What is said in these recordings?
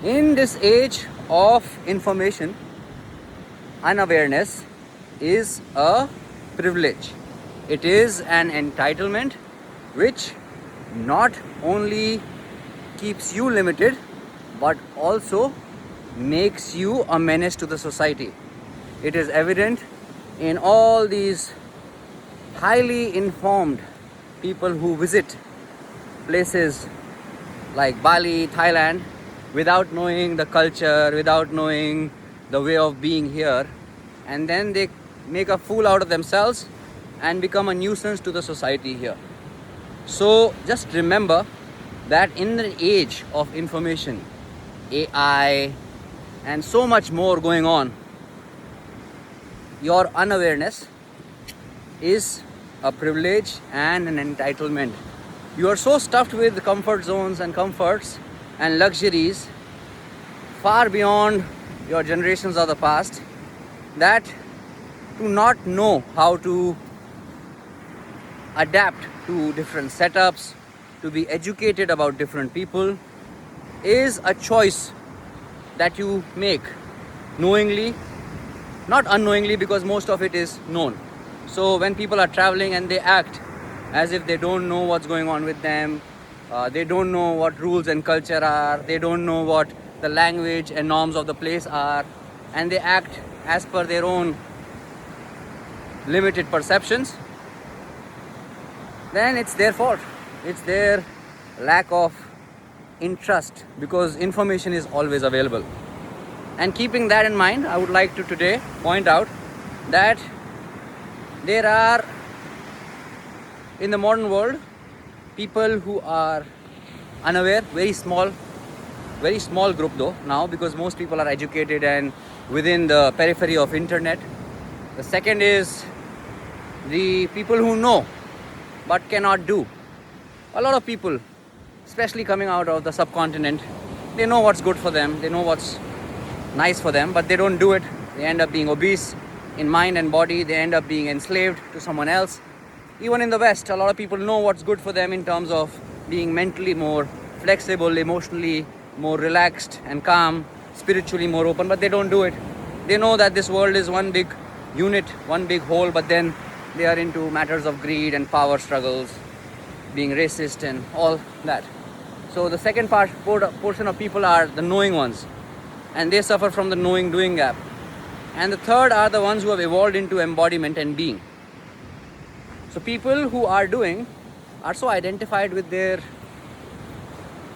In this age of information, unawareness is a privilege. It is an entitlement which not only keeps you limited but also makes you a menace to the society. It is evident in all these highly informed people who visit places like Bali, Thailand, without knowing the culture, without knowing the way of being here, and then they make a fool out of themselves and become a nuisance to the society here. So just remember that in the age of information, AI, and so much more going on, your unawareness is a privilege and an entitlement. You are so stuffed with comfort zones and comforts and luxuries far beyond your generations of the past that to not know how to adapt to different setups, to be educated about different people, is a choice that you make knowingly, not unknowingly, because most of it is known. So when people are traveling and they act as if they don't know what's going on with them, they don't know what rules and culture are, they don't know what the language and norms of the place are, and they act as per their own limited perceptions, then it's their fault. It's their lack of interest, because information is always available. And keeping that in mind, I would like to today point out that there are, in the modern world, people who are unaware, very small group though now, because most people are educated and within the periphery of internet. The second is the people who know but cannot do. A lot of people, especially coming out of the subcontinent, they know what's good for them, they know what's nice for them, but they don't do it. They end up being obese in mind and body, they end up being enslaved to someone else. Even in the West, a lot of people know what's good for them in terms of being mentally more flexible, emotionally more relaxed and calm, spiritually more open, but they don't do it. They know that this world is one big unit, one big whole, but then they are into matters of greed and power struggles, being racist and all that. So the second portion of people are the knowing ones, and they suffer from the knowing doing gap. And the third are the ones who have evolved into embodiment and being. So people who are doing are so identified with their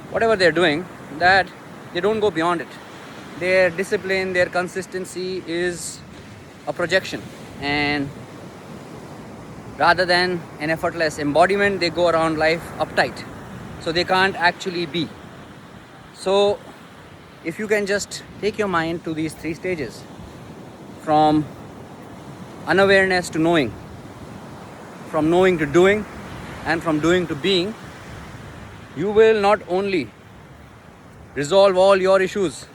whatever they're doing that they don't go beyond it. Their discipline, their consistency is a projection, and rather than an effortless embodiment, they go around life uptight, so they can't actually be. So if you can just take your mind to these three stages, from unawareness to knowing, from knowing to doing, and from doing to being, you will not only resolve all your issues,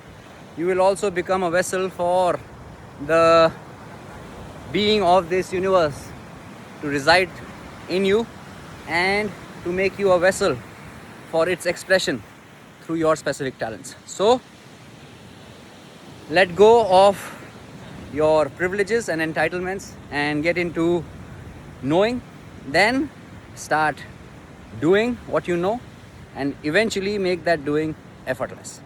you will also become a vessel for the being of this universe to reside in you and to make you a vessel for its expression through your specific talents. So let go of your privileges and entitlements and get into knowing, then start doing what you know, and eventually make that doing effortless.